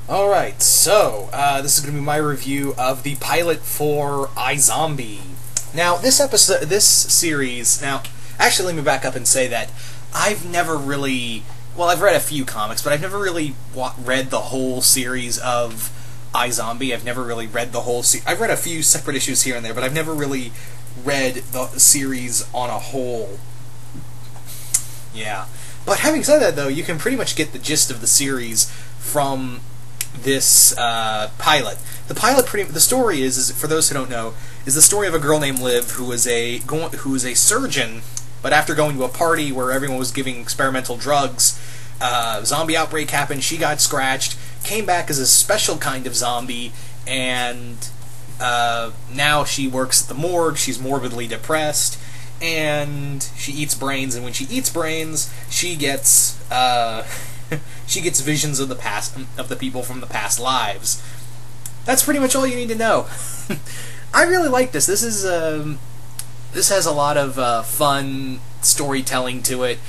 Alright, so, this is going to be my review of the pilot for iZombie. Now, this series, actually let me back up and say that I've never really, well, I've read a few comics, but I've never really read the whole series of iZombie. I've never really read the whole series. I've read a few separate issues here and there, but I've never really read the series on a whole. Yeah. But having said that, though, you can pretty much get the gist of the series from this pilot. The story is for those who don't know, is the story of a girl named Liv who is a surgeon, but after going to a party where everyone was giving experimental drugs, zombie outbreak happened. She got scratched, came back as a special kind of zombie, and now she works at the morgue. She's morbidly depressed, and she eats brains. And when she eats brains, she gets she gets visions of the past, of the people from the past lives. That's pretty much all you need to know. I really like this. This has a lot of fun storytelling to it.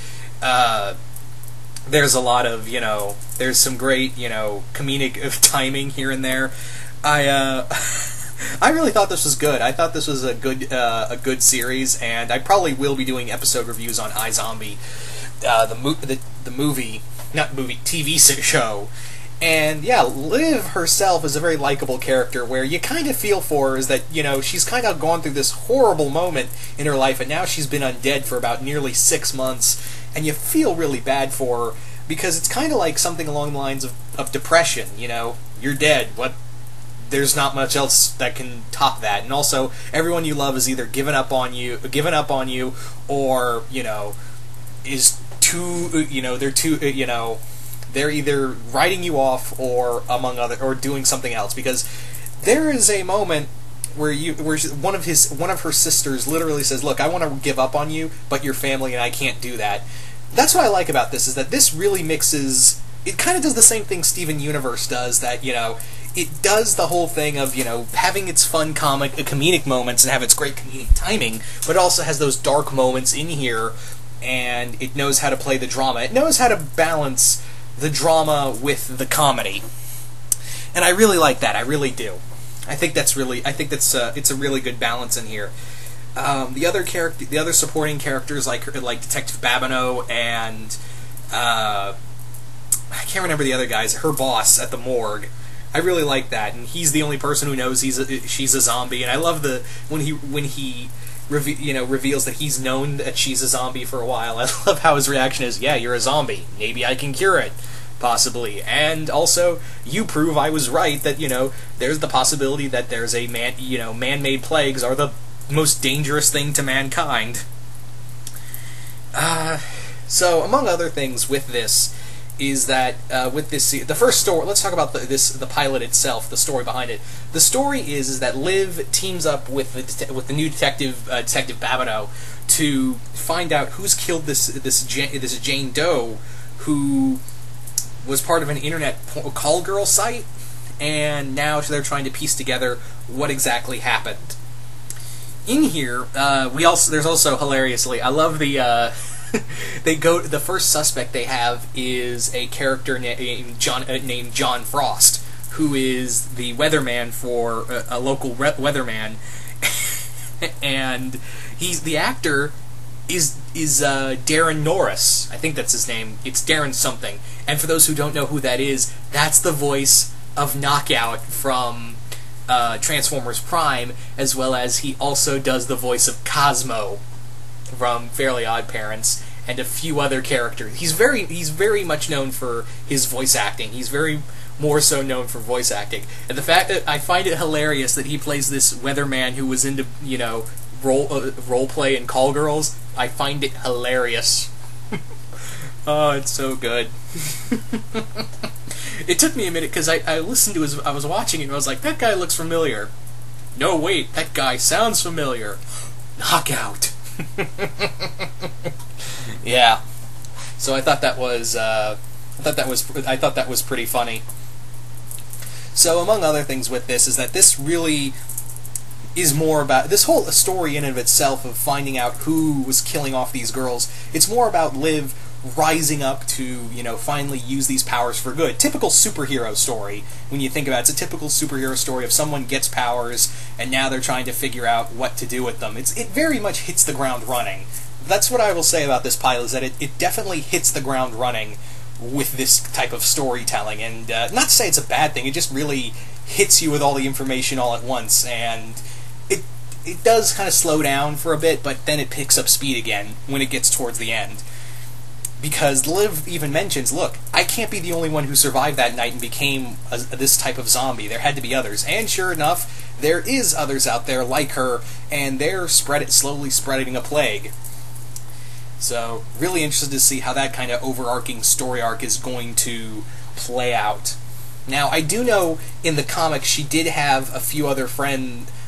There's a lot of, there's some great, comedic timing here and there. I really thought this was good. I thought this was a good series, and I probably will be doing episode reviews on iZombie, the movie, not movie, TV show. And yeah, Liv herself is a very likable character where you kind of feel for her, is that, she's kind of gone through this horrible moment in her life, and now she's been undead for about nearly 6 months, and you feel really bad for her, because it's kind of like something along the lines of depression, you're dead, there's not much else that can top that, and also, everyone you love is either given up on you, or, is too, they're either writing you off or or doing something else, because there is a moment where one of her sisters literally says, "Look, I want to give up on you, but your family and I can't do that." That's what I like about this, is that this really mixes. It kind of does the same thing Steven Universe does. That it does the whole thing of having its fun comedic moments and have its great comedic timing, but it also has those dark moments in here, and it knows how to play the drama. It knows how to balance the drama with the comedy, and I really like that. I really do. I think it's a really good balance in here. The other supporting characters like Detective Babineau and I can't remember the other guys. Her boss at the morgue. I really like that, and he's the only person who knows she's a zombie. And I love when he reveals that he's known that she's a zombie for a while. I love how his reaction is, "Yeah, you're a zombie. Maybe I can cure it, possibly. And also, you prove I was right that there's the possibility that there's a man-made plagues are the most dangerous thing to mankind." So, among other things with this, is that the first story. Let's talk about the pilot itself, the story behind it. The story is that Liv teams up with the new detective Babineau to find out who's killed this Jane Doe, who was part of an internet call girl site, and now they're trying to piece together what exactly happened. In here, there's also hilariously, I love the. The first suspect they have is a character named John Frost, who is the weatherman for a local weatherman, and the actor is Darren Norris. I think that's his name. It's Darren something. And for those who don't know who that is, that's the voice of Knockout from Transformers Prime, as well as he also does the voice of Cosmo from Fairly Odd Parents, and a few other characters. He's very much known for his voice acting. He's very more so known for voice acting. And the fact that I find it hilarious that he plays this weatherman who was into, role play and call girls, I find it hilarious. Oh, it's so good. It took me a minute, because I listened to I was watching it, and I was like, that guy looks familiar. No, wait, that guy sounds familiar. Knockout. Yeah. So I thought that was pretty funny. So among other things with this is that this really is more about this whole story in and of itself of finding out who was killing off these girls. It's more about Liv rising up to, finally use these powers for good. Typical superhero story, when you think about it. It's a typical superhero story of someone gets powers, and now they're trying to figure out what to do with them. It very much hits the ground running. That's what I will say about this pilot, is that it definitely hits the ground running with this type of storytelling. And not to say it's a bad thing, it just really hits you with all the information all at once, and it does kind of slow down for a bit, but then it picks up speed again when it gets towards the end. Because Liv even mentions, look, I can't be the only one who survived that night and became this type of zombie. There had to be others. And sure enough, there is others out there like her, and they're slowly spreading a plague. So, really interested to see how that kind of overarching story arc is going to play out. Now, I do know in the comics she did have a few other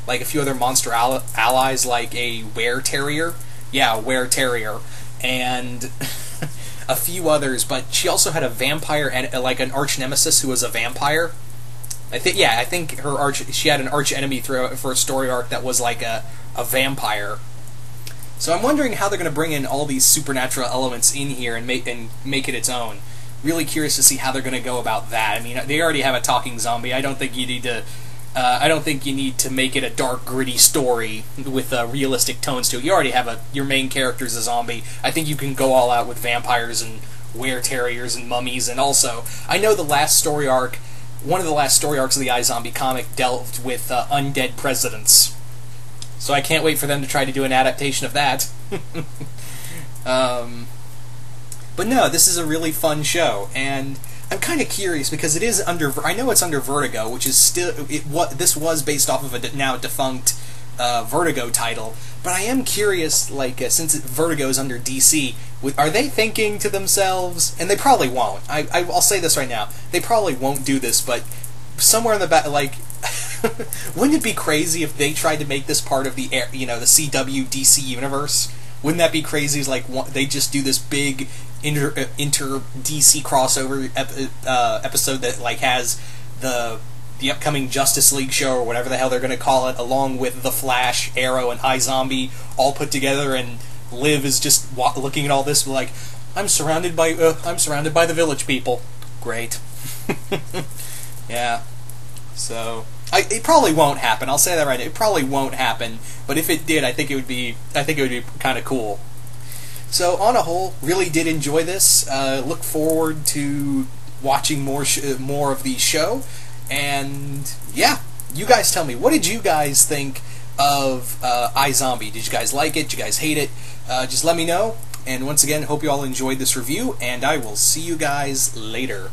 like a few other monster allies, like a were-terrier. Yeah, a were-terrier. And a few others, but she also had a vampire and like an arch nemesis who was a vampire. I think she had an arch enemy for a story arc that was like a vampire. So I'm wondering how they're going to bring in all these supernatural elements in here and make it its own. Really curious to see how they're going to go about that. I mean, they already have a talking zombie. I don't think you need to make it a dark, gritty story with realistic tones to it. You already have your main character's a zombie. I think you can go all out with vampires and were-terriers and mummies. And also, I know one of the last story arcs of the IZombie comic delved with undead presidents. So I can't wait for them to try to do an adaptation of that. But no, this is a really fun show, and I'm kind of curious because it is I know it's under Vertigo, which is this was based off of a now defunct Vertigo title. But I am curious, like since Vertigo is under DC, are they thinking to themselves? And they probably won't. I'll say this right now: they probably won't do this. But somewhere in the back, like, wouldn't it be crazy if they tried to make this part of the the CW DC universe? Wouldn't that be crazy? It's like they just do this big inter DC crossover episode that like has the upcoming Justice League show or whatever the hell they're going to call it, along with the Flash, Arrow, and iZombie all put together, and Liv is just looking at all this like, I'm surrounded by the Village people. Great. Yeah. So it probably won't happen. I'll say that right now. It probably won't happen. But if it did, I think it would be kind of cool. So on a whole, really did enjoy this. Look forward to watching more of the show. And yeah, you guys tell me, what did you guys think of iZombie? Did you guys like it? Did you guys hate it? Just let me know. And once again, hope you all enjoyed this review, and I will see you guys later.